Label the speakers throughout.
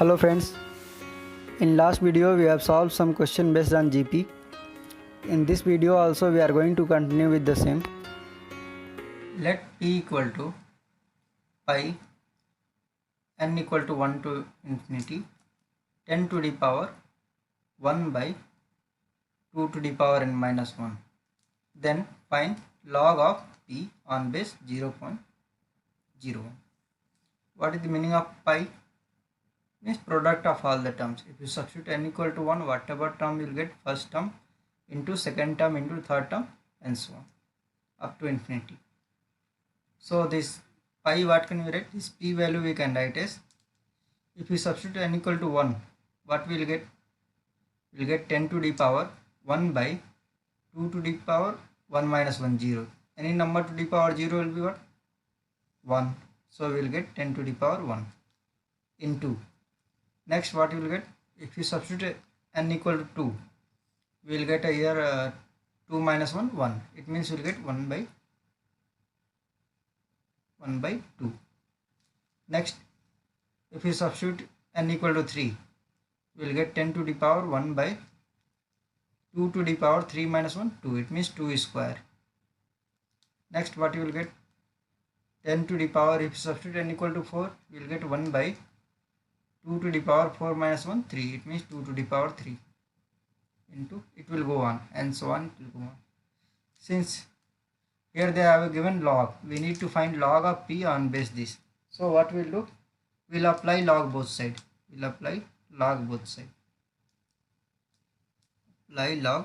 Speaker 1: Hello friends, in last video we have solved some question based on GP. In this video also we are going to continue with the same. Let p equal to pi n equal to 1 to infinity 10 to the power 1 by 2 to the power n minus 1. Then find log of p on base 0.01. What is the meaning of pi? Means product of all the terms. If you substitute n equal to 1, whatever term you will get, first term into second term into third term and so on up to infinity. So this pi, what can we write? This p value we can write as, if we substitute n equal to 1, what we will get? We will get 10 to the power 1 by 2 to the power 1 minus 1, 0. Any number to the power 0 will be what? 1. So we will get 10 to the power 1 into. Next, what you will get? If you substitute n equal to 2, we will get a here 2 minus 1, 1. It means we will get 1 by 2. Next, if you substitute n equal to 3, we will get 10 to the power 1 by 2 to the power 3 minus 1, 2. It means 2 square. Next, what you will get? 10 to the power, if you substitute n equal to 4, we will get 1 by 2 to the power 4 minus 1, 3. It means 2 to the power 3 into, it will go on and so on, it will go on. Since here they have given log, we need to find log of p on base this. So what we'll do? We'll apply log both side. We'll apply log both side. Apply log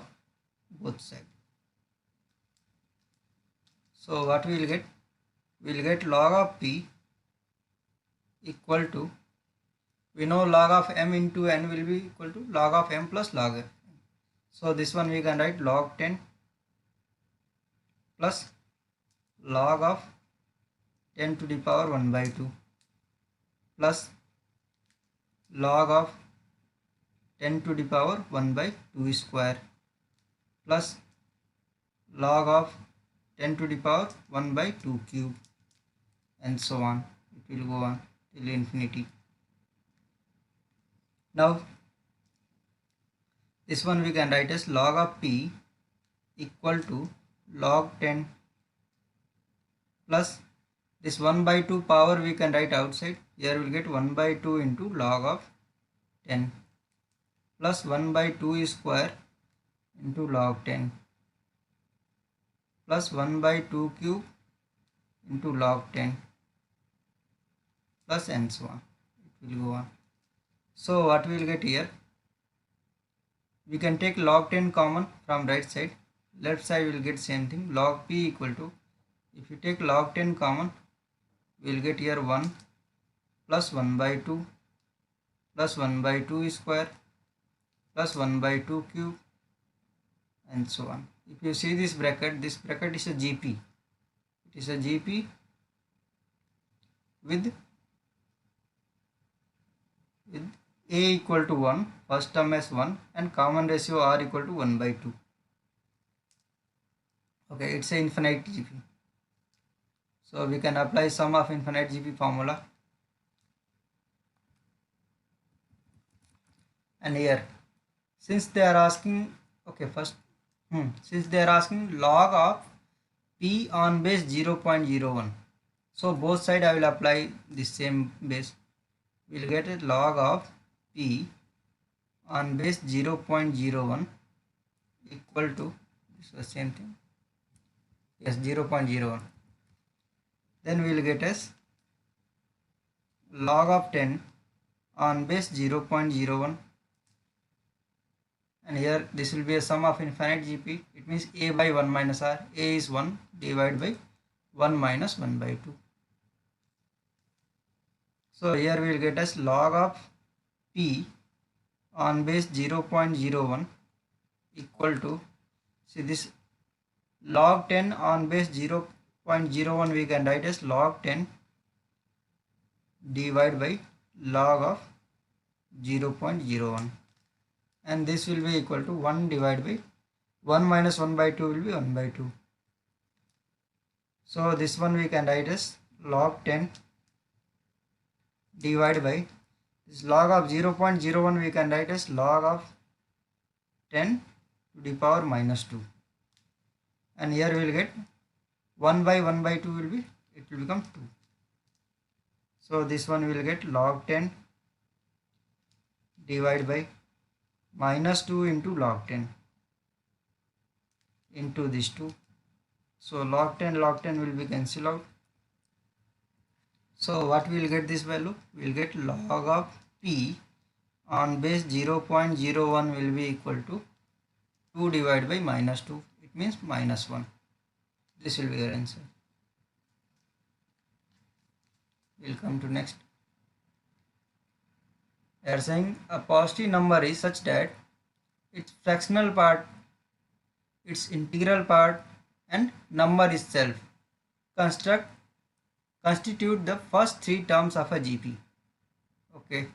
Speaker 1: both side. So what we will get? We will get log of p equal to, we know log of m into n will be equal to log of m plus log f. So this one we can write log 10 plus log of 10 to the power 1 by 2 plus log of 10 to the power 1 by 2 square plus log of 10 to the power 1 by 2 cube and so on. It will go on till infinity. Now this one we can write as log of p equal to log 10 plus this 1 by 2 power we can write outside. Here we will get 1 by 2 into log of 10 plus 1 by 2 square into log 10 plus 1 by 2 cube into log 10 plus and so on. It will go on. So what we will get here? We can take log 10 common from right side. Left side we will get same thing. Log p equal to, if you take log 10 common, we will get here 1 plus 1 by 2 plus 1 by 2 square plus 1 by 2 cube and so on. If you see this bracket is a GP. It is a GP with a equal to 1, first term as 1 and common ratio r equal to 1 by 2. Okay, it's a infinite GP. So we can apply sum of infinite GP formula. And here, since they are asking, okay, since they are asking log of p on base 0.01. So both side I will apply the same base. We will get a log of p on base 0.01 equal to, this is the same thing, yes, 0.01. Then we will get as log of 10 on base 0.01, and here this will be a sum of infinite GP. It means a by 1 minus r. A is 1 divided by 1 minus 1 by 2. So here we will get as log of p on base 0.01 equal to, see this log 10 on base 0.01 we can write as log 10 divided by log of 0.01, and this will be equal to 1 divided by 1 minus 1 by 2 will be 1 by 2. So this one we can write as log 10 divided by This log of 0.01 we can write as log of 10 to the power minus 2, and here we will get 1 by 1 by 2 will be, it will become 2. So this one will get log 10 divided by minus 2 into log 10 into this 2. So log 10 will be cancelled out. So what we will get this value? We will get log of p on base 0.01 will be equal to 2 divided by minus 2. It means minus 1. This will be your answer. We will come to next. They are saying a positive number is such that its fractional part, its integral part, and number itself constitute the first three terms of a GP. Okay,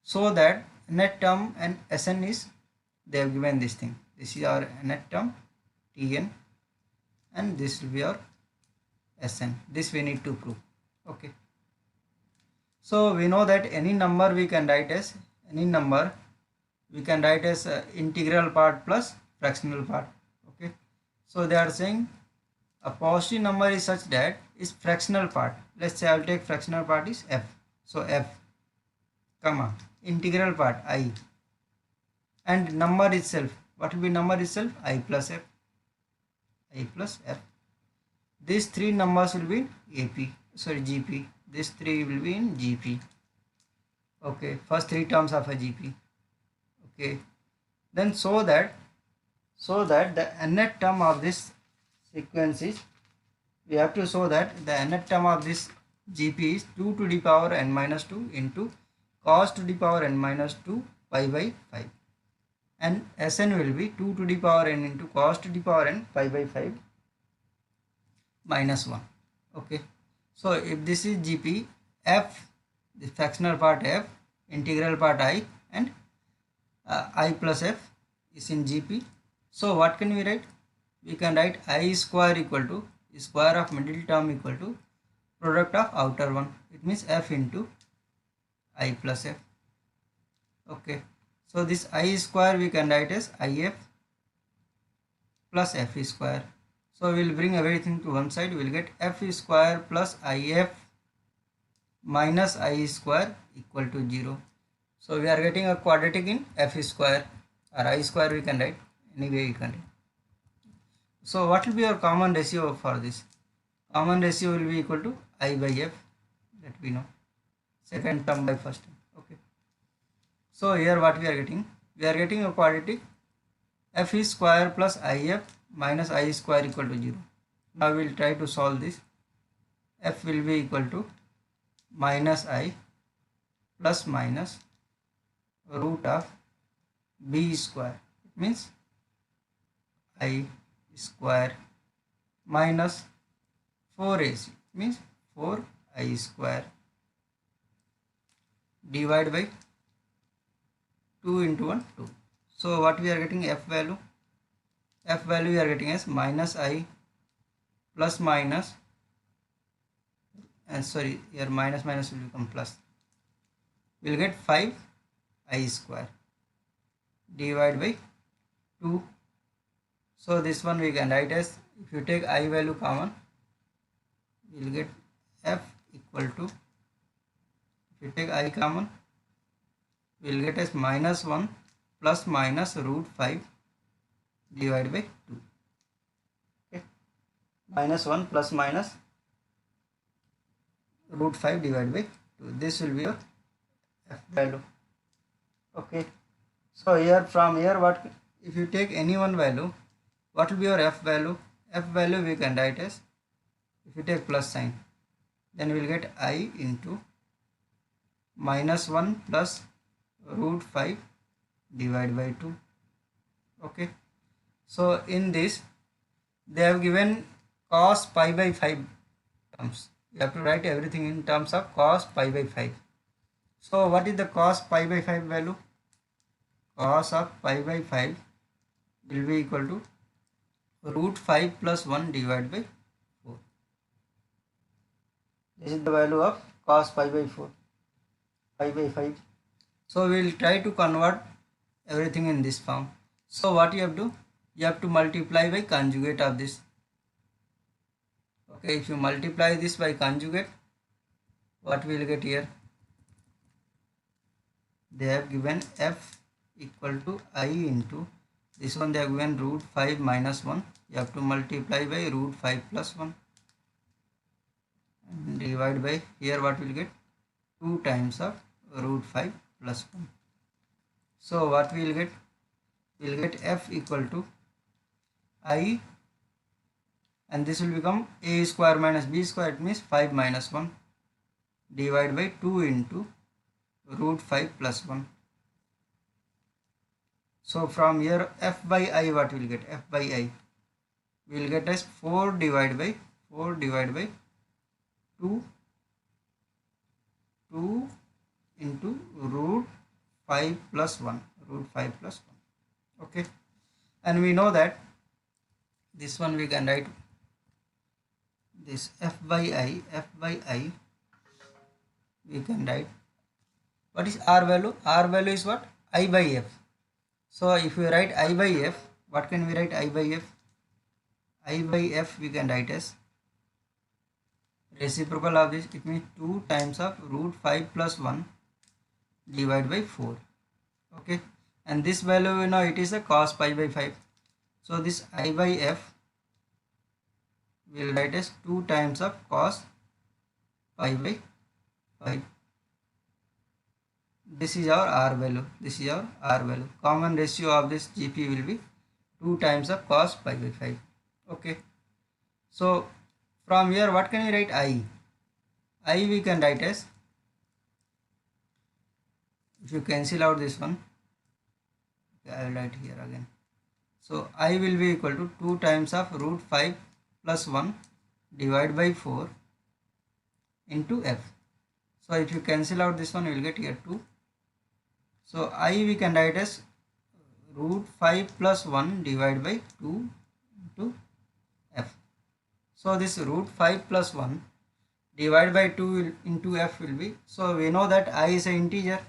Speaker 1: so that net term and Sn is, they have given this thing. This is our net term Tn, and this will be our Sn. This we need to prove. Okay, so we know that any number we can write as integral part plus fractional part. Okay, so they are saying a positive number is such that its fractional part, let's say I will take fractional part is f, so f, comma, integral part I, and number itself, what will be number itself? I plus f. These three numbers will be in GP. These three will be in GP. Okay, first three terms of a GP. Okay, then so that the nth term of this sequence is, we have to show that the nth term of this GP is 2 to the power n minus 2 into cos to the power n minus 2 pi by 5, and Sn will be 2 to the power n into cos to the power n pi by 5 minus 1. Okay, so if this is GP, f, the fractional part f, integral part I, and I plus f is in GP. So what can we write? We can write I square equal to square of middle term equal to product of outer one. It means f into I plus f. Okay, so this I square we can write as IF plus f square. So we will bring everything to one side. We will get f square plus IF minus I square equal to 0. So we are getting a quadratic in f square, or I square we can write, anyway you can write. So what will be your common ratio for this? Common ratio will be equal to I by f, that we know, second term by first term. Okay, so here what we are getting? We are getting a quadratic f square plus IF minus I square equal to 0. Now we will try to solve this. F will be equal to minus I plus minus root of b square. It means I square minus 4ac, means 4I square, divided by 2 into 1, 2. So what we are getting? F value we are getting as minus I plus minus, and sorry, here minus will become plus. We will get 5I square divided by 2. So this one we can write as, if you take I value common, we will get f equal to, if you take I common, we will get as minus 1 plus minus root 5 divided by 2. Okay, minus 1 plus minus root 5 divided by 2. This will be your f value. Okay, so here from here, what if you take any one value, what will be your f value? F value we can write as, if you take plus sign, then we will get I into minus 1 plus root 5 divided by 2. Okay, so in this they have given cos pi by 5 terms. You have to write everything in terms of cos pi by 5. So what is the cos pi by 5 value? Cos of pi by 5 will be equal to root 5 plus 1 divided by 4. This is the value of cos pi by 4. 5 by 5. So we will try to convert everything in this form. So what you have to do, you have to multiply by conjugate of this. Okay, if you multiply this by conjugate, what we will get here? They have given f equal to I into this one, they have given root 5 minus 1. You have to multiply by root 5 plus 1 and divide by, here what we will get? 2 times of root 5 plus 1. So what we will get? We will get f equal to I, and this will become a square minus b square, it means 5 minus 1 divided by 2 into root 5 plus 1. So from here f by I, what we will get? F by I we will get as 4 divided by 2 into root 5 plus 1, root 5 plus 1. Okay, and we know that this one we can write this f by I we can write, what is r value? R value is what? I by f. So if we write I by f, what can we write I by f? I by f we can write as reciprocal of this, it means 2 times of root 5 plus 1 divided by 4. Okay, and this value we know it is a cos pi by 5. So this I by f we will write as 2 times of cos pi by 5. This is our r value. This is our r value. Common ratio of this GP will be 2 times of cos pi by 5. Okay. So from here what can we write? I we can write as, if you cancel out this one, okay, I will write here again. So I will be equal to 2 times of root 5 plus 1 divided by 4 into f. So if you cancel out this one, you will get here 2. So I we can write as root 5 plus 1 divided by 2 into f. So this root 5 plus 1 divided by 2 into f will be, so we know that I is an integer,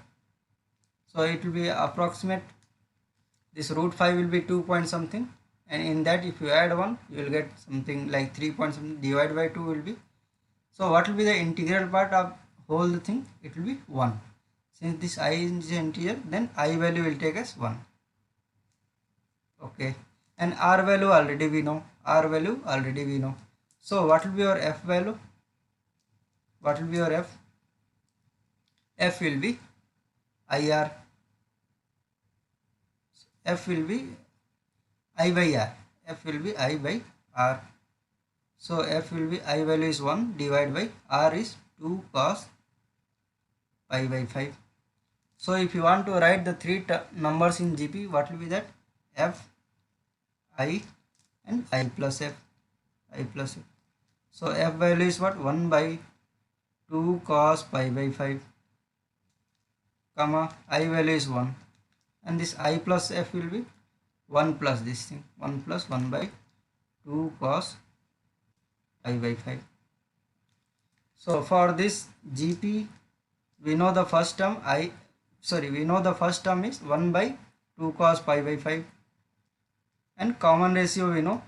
Speaker 1: so it will be approximate, this root 5 will be 2 point something, and in that if you add 1 you will get something like 3 point something, divided by 2 will be, so what will be the integral part of whole thing? It will be 1. Since this I is an integer, then I value will take as 1. Okay, and r value already we know, so what will be your f value? What will be your f? F will be IR. F will be I by R. F will be I by R. So f will be, I value is 1 divided by R is 2 cos pi by 5. So if you want to write the three numbers in GP, what will be that? F, I and I plus f. So f value is what? 1 by 2 cos pi by 5, comma I value is 1, and this I plus f will be 1 plus this thing, 1 plus 1 by 2 cos pi by 5. So for this GP, we know the first term is 1 by 2 cos pi by 5, and common ratio we know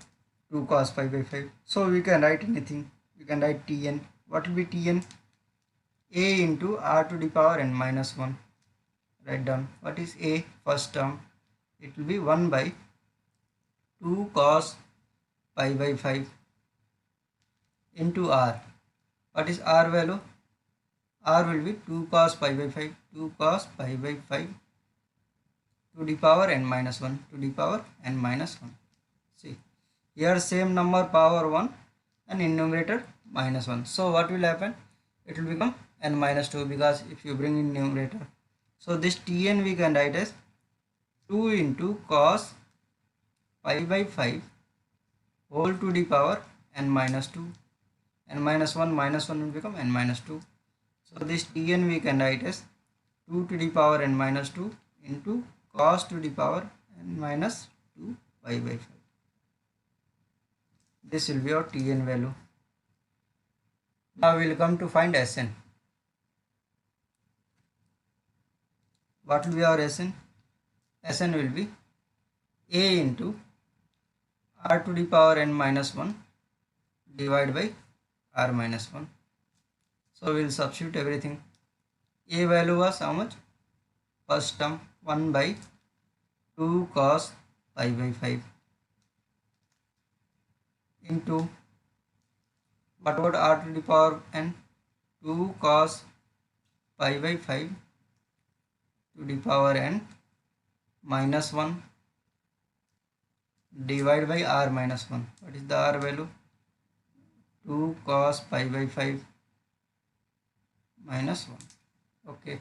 Speaker 1: 2 cos pi by 5. So we can write anything. We can write Tn. What will be Tn? A into r to the power n minus 1. Write down. What is A? First term. It will be 1 by 2 cos pi by 5 into r. What is r value? R will be 2 cos pi by 5. 2 cos pi by 5 to the power n minus 1. See, here same number power 1 and in numerator minus 1. So what will happen? It will become n minus 2, because if you bring in numerator. So this Tn we can write as 2 into cos pi by 5 whole to the power n minus 2. N minus 1 will become n minus 2. So this Tn we can write as 2 to the power n minus 2 into cos to the power n minus 2 pi by 5. This will be our Tn value. Now we will come to find Sn. what will be our Sn? Sn will be a into r to the power n minus 1 divided by r minus 1. So we will substitute everything. A value was how much? First term 1 by 2 cos pi by 5 into what about r to the power n? 2 cos pi by 5 to the power n minus 1 divided by r minus 1. What is the r value? 2 cos pi by 5 minus 1. Okay.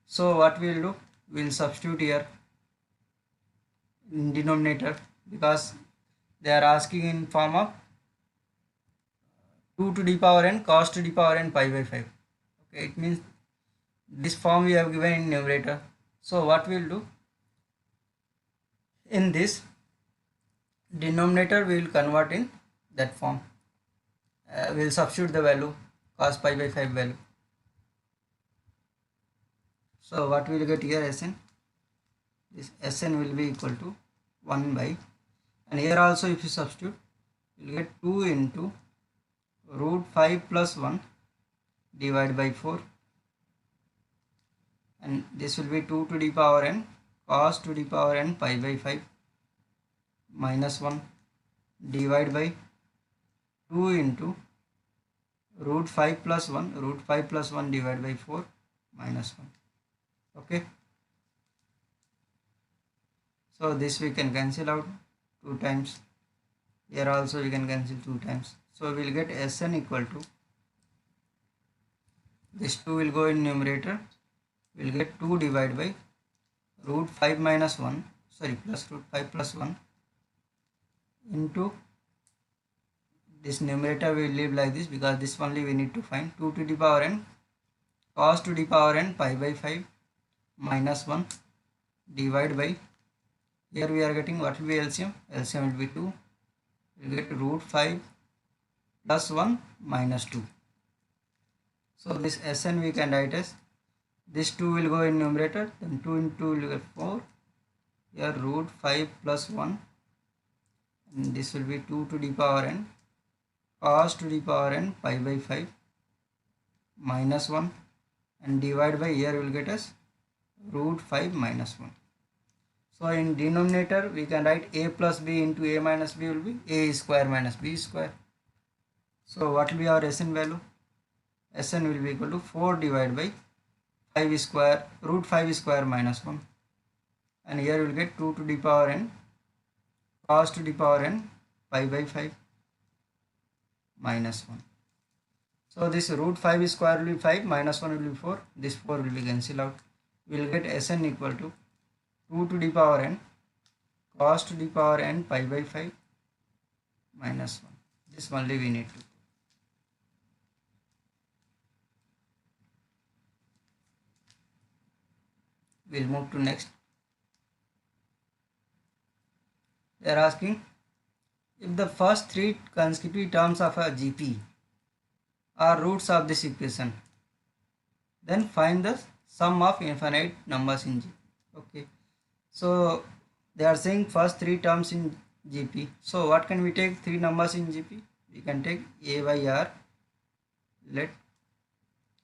Speaker 1: So what we will do? We will substitute here in denominator, because they are asking in form of 2 to the power n cos to the power n pi by 5. Okay, it means this form we have given in numerator. So what we will do? In this denominator we will convert in that form. We will substitute the value cos pi by 5 value. So what we will get here? Sn, this Sn will be equal to 1 by, and here also if you substitute, you will get 2 into root 5 plus 1 divided by 4, and this will be 2 to the power n cos to the power n pi by 5 minus 1 divided by 2 into root 5 plus 1 divided by 4 minus 1. Okay, so this we can cancel out 2 times. Here also we can cancel 2 times. So we will get Sn equal to, this 2 will go in numerator, we will get 2 divided by root 5 minus 1, sorry, plus root 5 plus 1 into this numerator we will leave like this, because this only we need to find 2 to the power n cos to the power n pi by 5 minus 1 divided by, here we are getting what will be LCM? LCM will be 2. We will get root 5 plus 1 minus 2. So this Sn we can write as, this 2 will go in numerator, then 2 into 2 will get 4. Here root 5 plus 1, and this will be 2 to the power n cos to the power n pi by 5 minus 1, and divide by, here we will get as root 5 minus 1. So in denominator we can write a plus b into a minus b will be a square minus b square. So what will be our Sn value? Sn will be equal to 4 divided by 5 square, root 5 square minus 1, and here we will get 2 to the power n cos to the power n pi by 5 minus 1. So this root 5 square will be 5, minus 1 will be 4, this 4 will be cancelled out. We will get Sn equal to 2 to the power n cos to the power n pi by 5 minus 1. This only we need to. We will move to next. They are asking, if the first 3 consecutive terms of a GP are roots of this equation, then find the sum of infinite numbers in GP. Okay, so they are saying first 3 terms in GP. So what can we take 3 numbers in GP? We can take a by r, let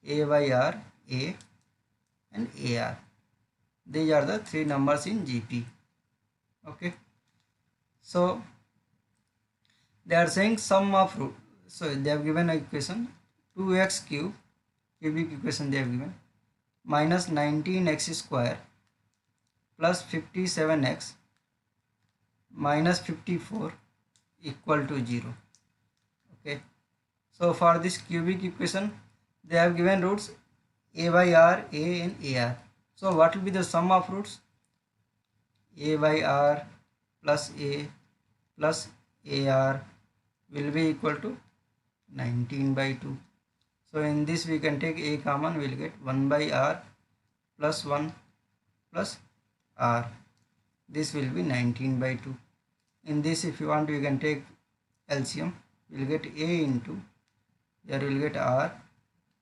Speaker 1: a by r, a and ar. These are the 3 numbers in GP. Okay, so they are saying sum of root. So they have given an equation 2x cube, cubic equation they have given, minus 19x square plus 57x minus 54 equal to 0. Okay, so for this cubic equation they have given roots a by r, a and ar. So what will be the sum of roots? A by r plus a plus ar will be equal to 19 by 2. So in this we can take a common, we will get 1 by r plus 1 plus r. This will be 19 by 2. In this, if you want, you can take LCM. We will get a into, here we will get r,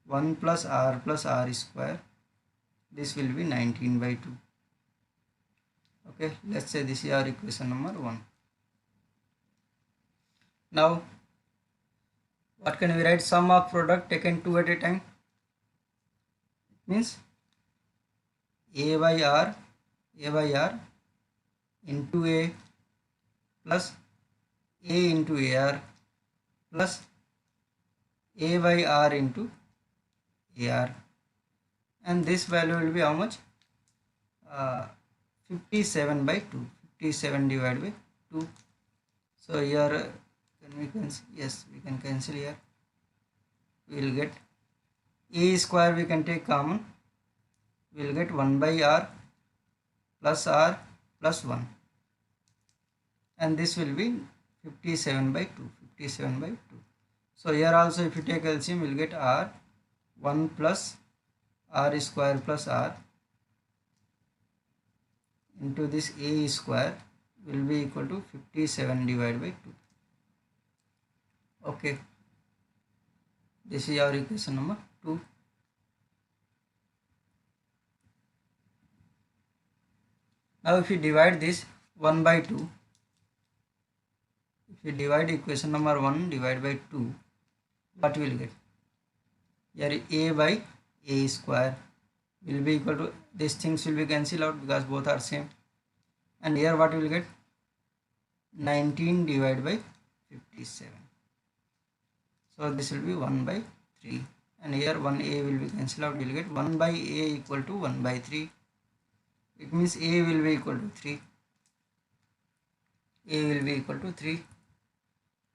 Speaker 1: 1 plus r square this will be 19 by 2. Okay, let's say this is our equation number 1. Now what can we write? Sum of product taken 2 at a time, means a by r into a plus a into ar plus a by r into ar, and this value will be how much? 57 by 2. 57 divided by 2. So here can we cancel? Yes, we can cancel here. We will get a square, we can take common. We will get 1 by r plus 1, and this will be 57 by 2. 57 by 2. So here also if you take LCM, we will get r 1 plus r square plus r into this a square will be equal to 57 divided by 2. Okay, this is our equation number 2. Now if you divide this 1 by 2, if you divide equation number 1 divided by 2, what we will get? Here a by a square will be equal to, these things will be cancelled out because both are same, and here what we will get? 19 divided by 57. So this will be 1 by 3, and here 1a will be cancelled out. We will get 1 by a equal to 1 by 3. It means a will be equal to 3. A will be equal to 3.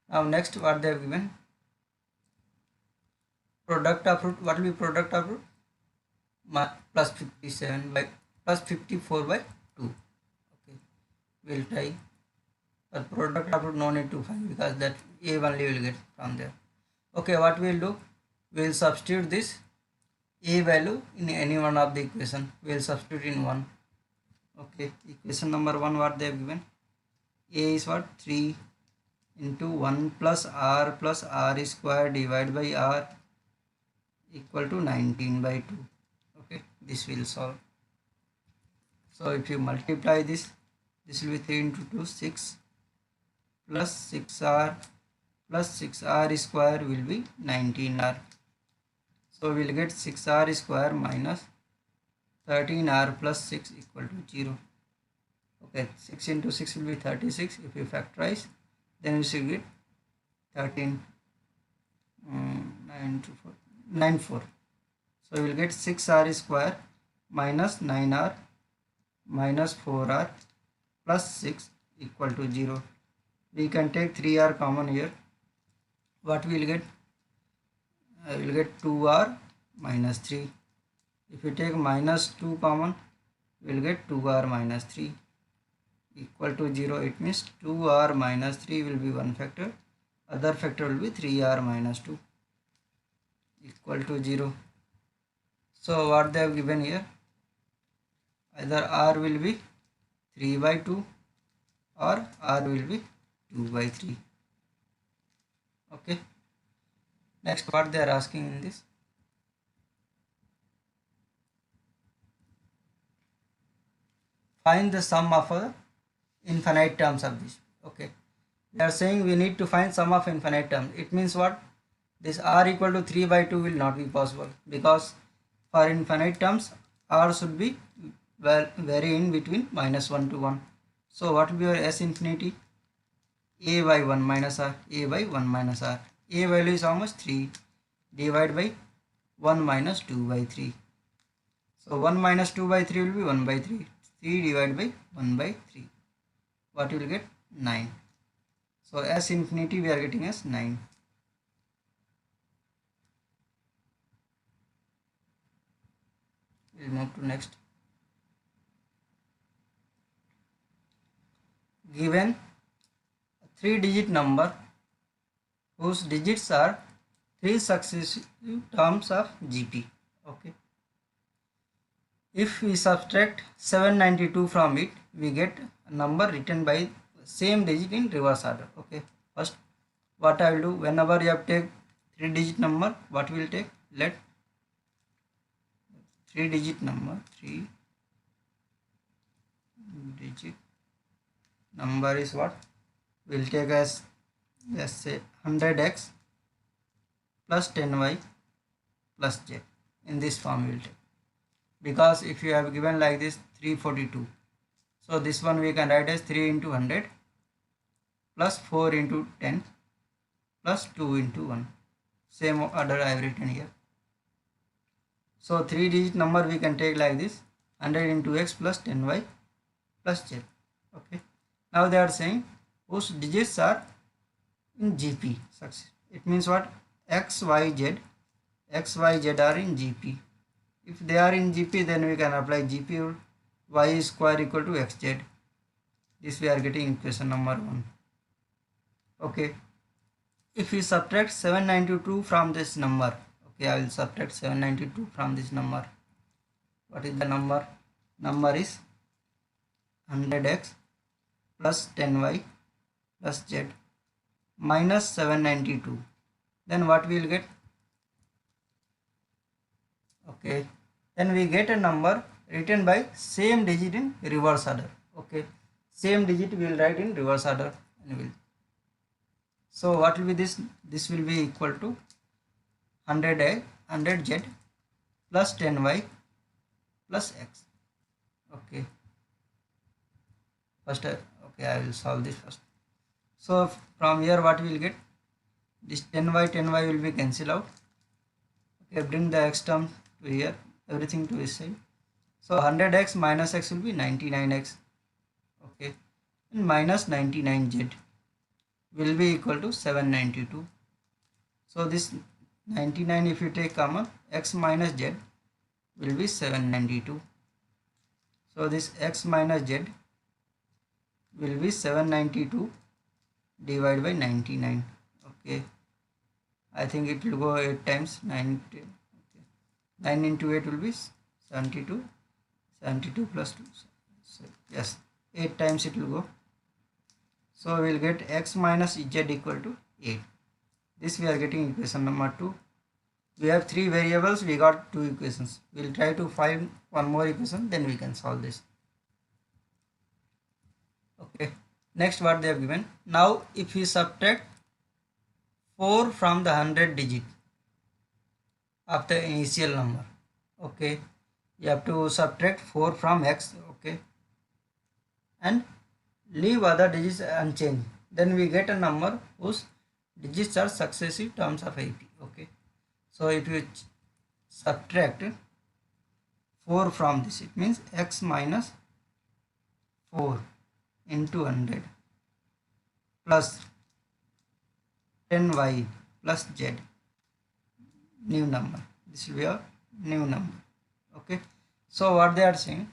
Speaker 1: Now next what they have given? Product of root. What will be product of root? Plus 57 by plus 54 by 2. Okay, we'll try. But product of root no need to find because that a only will get from there. Okay, what we will do? We will substitute this a value in any one of the equation. We will substitute in 1. Okay, equation number 1 what they have given? A is what? 3 into 1 plus r square divided by r equal to 19 by 2. Okay, this will solve. So if you multiply this will be 3 into 2, 6 plus 6r plus 6r square will be 19r. So we will get 6r square minus 13r plus 6 equal to 0. Okay, 6 into 6 will be 36. If you factorize, then we should get 13, 9 4. So we will get 6r square minus 9r minus 4r plus 6 equal to 0. We can take 3r common here. What we will get? We will get 2r minus 3. If you take minus 2 common, we will get 2r minus 3 equal to 0. It means 2r minus 3 will be one factor. Other factor will be 3r minus 2 equal to 0. So what they have given here? Either r will be 3 by 2 or r will be 2 by 3. Okay. Next what they are asking in this? Find the sum of infinite terms of this. Okay. They are saying we need to find sum of infinite terms. It means what? This r equal to 3 by 2 will not be possible because for infinite terms r should be vary in between minus 1 to 1. So what will be your s infinity? A by 1 minus r. A by 1 minus r. A value is how much? 3 divided by 1 minus 2 by 3. So 1 minus 2 by 3 will be 1 by 3. 3 divided by 1 by 3. What you will get? 9. So s infinity we are getting as 9. We'll move to next. Given a 3-digit number whose digits are 3 successive terms of GP. Okay. If we subtract 792 from it, we get a number written by same digit in reverse order. Okay. First, what I will do, whenever you have take 3-digit number, what we will take? Let three digit number is what? We'll take as, let's say, 100x plus 10y plus z. In this form we'll take, because if you have given like this 342, so this one we can write as 3 into 100 plus 4 into 10 plus 2 into 1. Same order I have written here. So 3 digit number we can take like this, 100 into x plus 10y plus z. Okay. Now they are saying whose digits are in GP. It means what? X, Y, Z are in GP. If they are in GP, then we can apply GP rule. Y square equal to xz. This we are getting equation number 1. Okay. If we subtract 792 from this number, okay, I will subtract 792 from this number. What is the number? Number is 100x plus 10y plus z minus 792. Then what we will get? Okay, then we get a number written by same digit in reverse order. Okay, same digit we will write in reverse order and will. So what will be this? This will be equal to 100z plus 10y plus x. Okay, first okay, I will solve this first. So from here what we will get? This 10y will be cancelled out. Okay, bring the x term to here, everything to this side. So 100x minus x will be 99x. Okay, and minus 99z will be equal to 792. So this 99, if you take common, x minus z will be 792. So this x minus z will be 792 divided by 99. Okay, I think it will go 8 times 9. Okay. 9 into 8 will be 72. 72 plus 2. So yes, 8 times it will go. So we will get x minus z equal to 8. This we are getting equation number 2. We have 3 variables, we got 2 equations. We will try to find one more equation, then we can solve this. Okay, next what they have given. Now if we subtract 4 from the 100 digit of the initial number, okay, you have to subtract 4 from x, okay, and leave other digits unchanged. Then we get a number whose digits are successive terms of AP. Okay, so if you subtract 4 from this, it means x minus 4 into 100 plus 10y plus z, new number. This will be a new number. Okay, so what they are saying,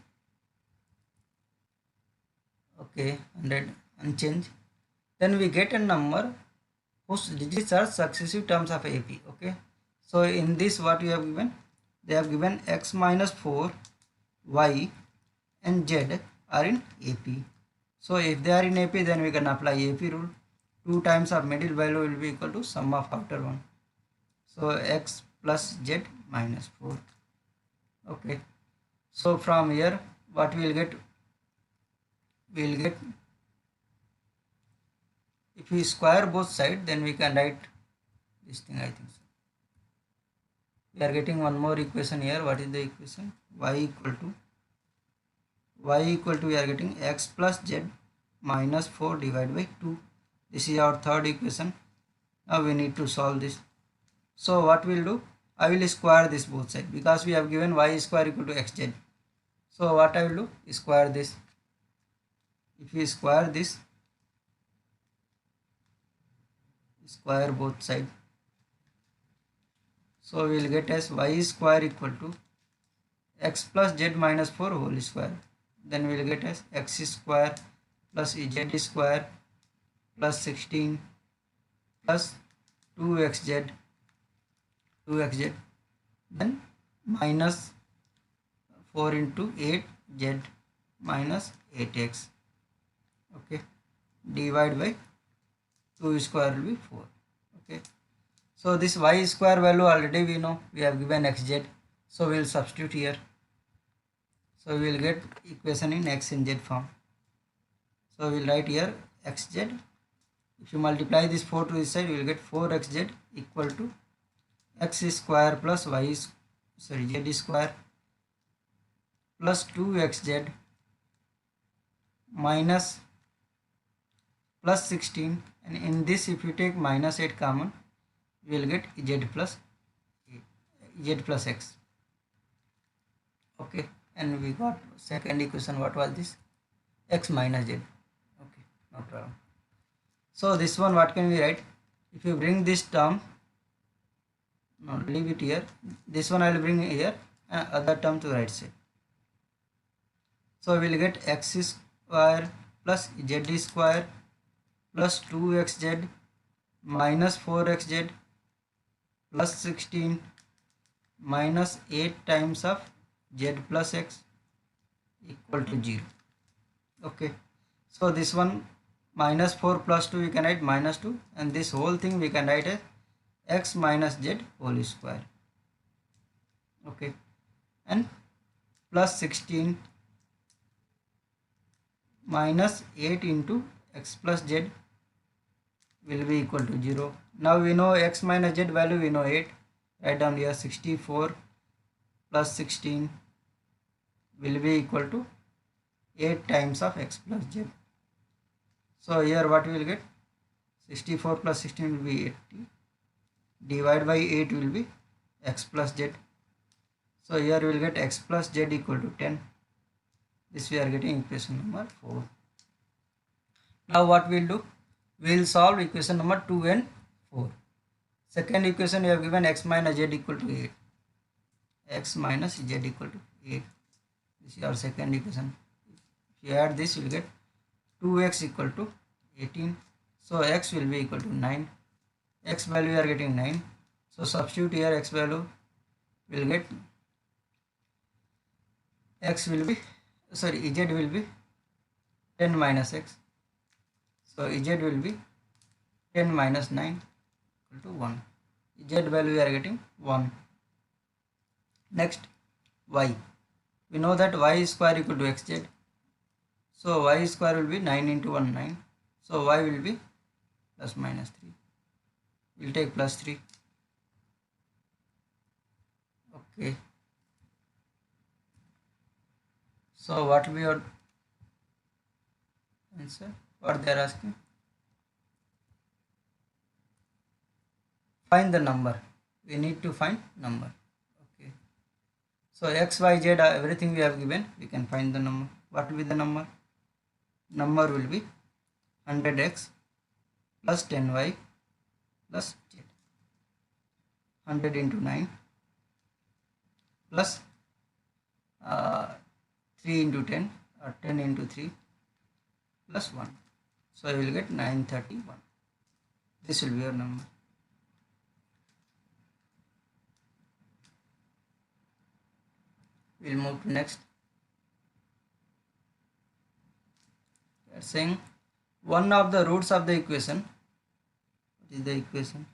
Speaker 1: okay, 100 unchanged, then we get a number whose digits are successive terms of AP. Okay, so in this what you have given, they have given x minus 4, y and z are in AP. So if they are in AP, then we can apply AP rule. 2 times of middle value will be equal to sum of outer one. So x plus z minus 4. Okay, so from here what we will get? We will get, if we square both sides, then we can write this thing, I think so. We are getting one more equation here. What is the equation? Y equal to we are getting x plus z minus 4 divided by 2. This is our third equation. Now we need to solve this. So what we will do? I will square this both sides, because we have given y square equal to xz. So what I will do? Square this. If we square this, square both sides, so we will get as y square equal to x plus z minus 4 whole square. Then we will get as x square plus z square plus 16 plus 2xz, then minus 4 into 8z minus 8x. Okay, divide by 2 square will be 4. Okay, so this y square value already we know, we have given xz, so we will substitute here. So we will get equation in x and z form. So we will write here xz. If you multiply this 4 to this side, you will get 4xz equal to x square plus z square plus 2xz minus plus 16, and in this if you take minus 8 common, you will get z plus x. Okay, and we got second equation. What was this? X minus z. Okay, no problem. So this one, what can we write? If you bring this term, no, leave it here. This one I will bring here and other term to right side. So we will get x square plus z square plus 2xz minus 4xz plus 16 minus 8 times of z plus x equal to 0. Okay, so this one minus 4 plus 2 we can write minus 2, and this whole thing we can write as x minus z whole square. Okay, and plus 16 minus 8 into x plus z will be equal to 0. Now we know x minus z value, we know 8. Write down here 64 plus 16 will be equal to 8 times of x plus z. So here what we will get? 64 plus 16 will be 80. Divide by 8 will be x plus z. So here we will get x plus z equal to 10. This we are getting equation number 4. Now what we will do? We will solve equation number 2 and 4. Second equation we have given x minus z equal to 8. X minus z equal to 8. This is our second equation. If you add this, you will get 2x equal to 18. So x will be equal to 9. X value we are getting 9. So substitute here x value, will get z will be 10 minus x. So z will be 10 minus 9 equal to 1. Z value we are getting 1. Next, y. We know that y square equal to xz. So y square will be 9 into 1, 9. So y will be plus minus 3. We will take plus 3. Okay. So what will be your answer? What they are asking? Find the number. We need to find number. Okay. So x, y, z, everything we have given. We can find the number. What will be the number? Number will be 100x plus 10y plus z. 100 into 9 plus 3 into 10 or 10 into 3 plus 1. So you will get 931. This will be your number. We will move to next. We are saying one of the roots of the equation. What is the equation?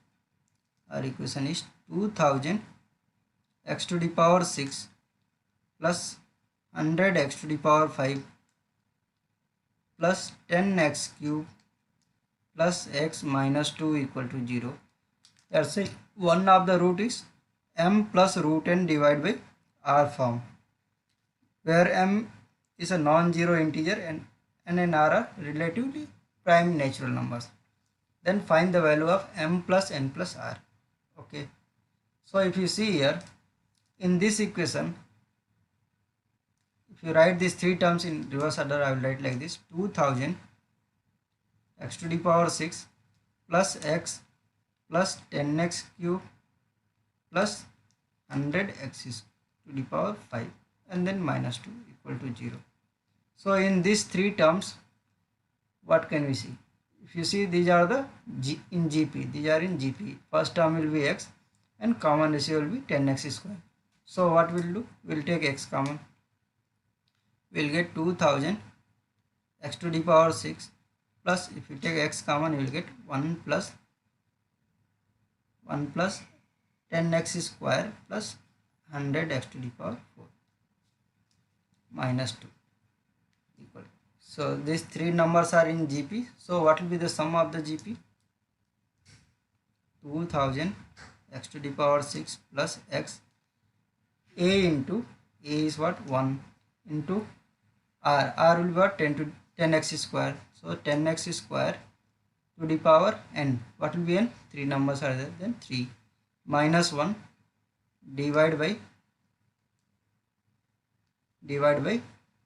Speaker 1: Our equation is 2000 x to the power 6 plus 100 x to the power 5 plus 10x cube plus x minus 2 equal to 0. That is saying one of the root is m plus root n divided by r form, where m is a non-zero integer and n and r are relatively prime natural numbers. Then find the value of m plus n plus r. Okay. So if you see here in this equation, if you write these three terms in reverse order, I will write like this: 2000 x to the power 6 plus x plus 10x cube plus 100 x to the power 5 and then minus 2 equal to 0. So in these three terms, what can we see? If you see, these are the in GP. These are in GP. First term will be x and common ratio will be 10x square. So what we'll do? We'll take x common. We'll get 2000 x to the power 6 plus, if you take x common, you will get 1 plus 10x square plus 100 x to the power 4. minus 2 equal. So these three numbers are in GP. So what will be the sum of the GP? 2000 x to the power 6 plus x, a into a is what, 1 into r will be what, 10x square. So 10x square to the power n, what will be n? 3 numbers are there, then 3 minus 1 divide by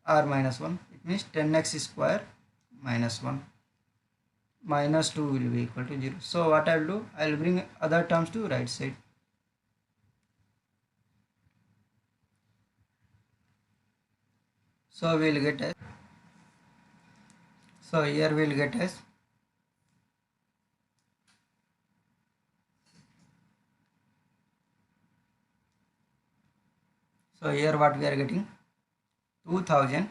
Speaker 1: r minus 1. It means 10x square minus 1 minus 2 will be equal to 0. So what I will do, I will bring other terms to right side. So we will get as, so here we will get as so here what we are getting, 2000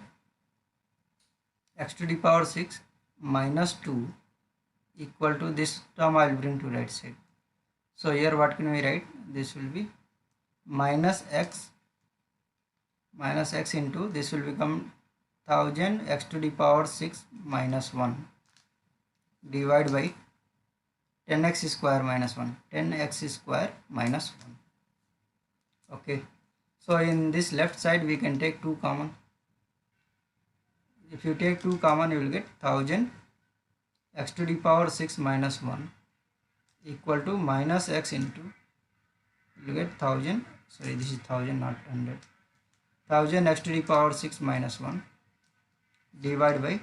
Speaker 1: x to the power 6 minus 2 equal to this term I will bring to right side. So here what can we write? This will be minus x into this will become 1000 x to the power 6 minus 1 divided by 10x square minus 1, 10x square minus 1. Okay, so in this left side we can take 2 common. If you take 2 common, you will get 1000 x to the power 6 minus 1 equal to minus x into, you will get 1000, sorry this is 1000 not 100, 1000 x to the power 6 minus 1 divided by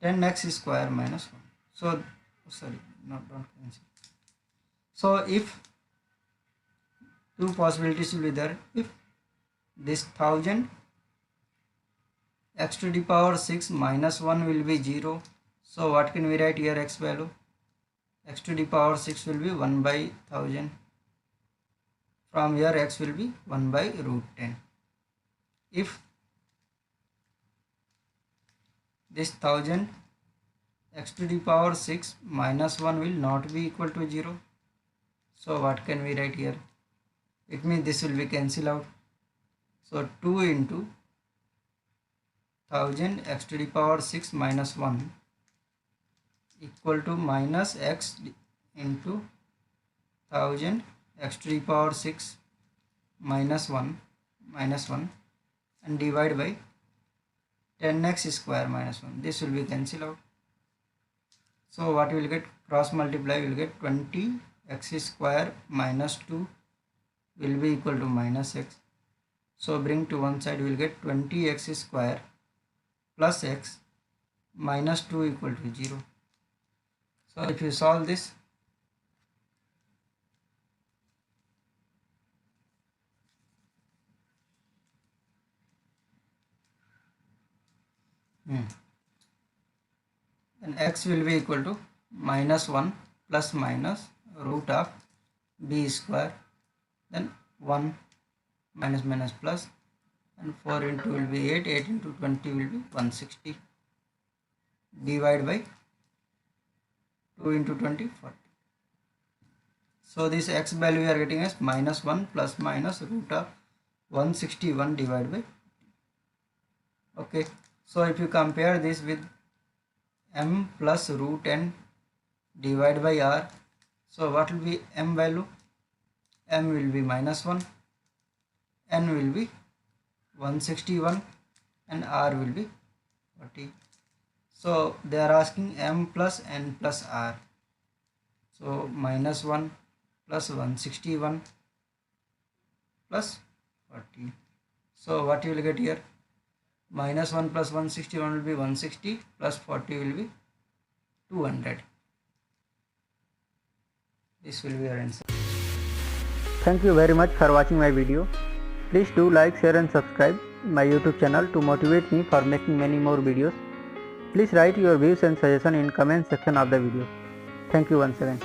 Speaker 1: 10x square minus 1. So sorry, don't cancel. So if two possibilities will be there, if this 1000 x to the power 6 minus 1 will be 0, so what can we write here? X value, x to the power 6 will be 1 by 1000. From here x will be 1 by root 10. If this 1000 x to the power 6 minus 1 will not be equal to 0, so what can we write here? It means this will be cancelled out. So 2 into 1000 x to the power 6 minus 1 equal to minus x into 1000 x to the power 6 minus 1 and divide by 10x square minus 1. This will be cancelled out. So what we will get, cross multiply, we will get 20x square minus 2 will be equal to minus x. So bring to one side, we will get 20x square plus x minus 2 equal to 0. So if you solve this, then x will be equal to minus 1 plus minus root of b square, then 1 minus minus plus, and 4 into will be 8, 8 into 20 will be 160 divided by 2 into 20, 40. So this x value we are getting as minus 1 plus minus root of 161 divided by 50. Okay, so if you compare this with m plus root n divided by r, so what will be m value? M will be minus 1, n will be 161 and r will be 40. So they are asking m plus n plus r. So minus 1 plus 161 plus 40. So what you will get here? Minus 1 plus 161 will be 160 plus 40 will be 200. This will be our answer.
Speaker 2: Thank you very much for watching my video. Please do like, share and subscribe my YouTube channel to motivate me for making many more videos. Please write your views and suggestions in comment section of the video. Thank you once again.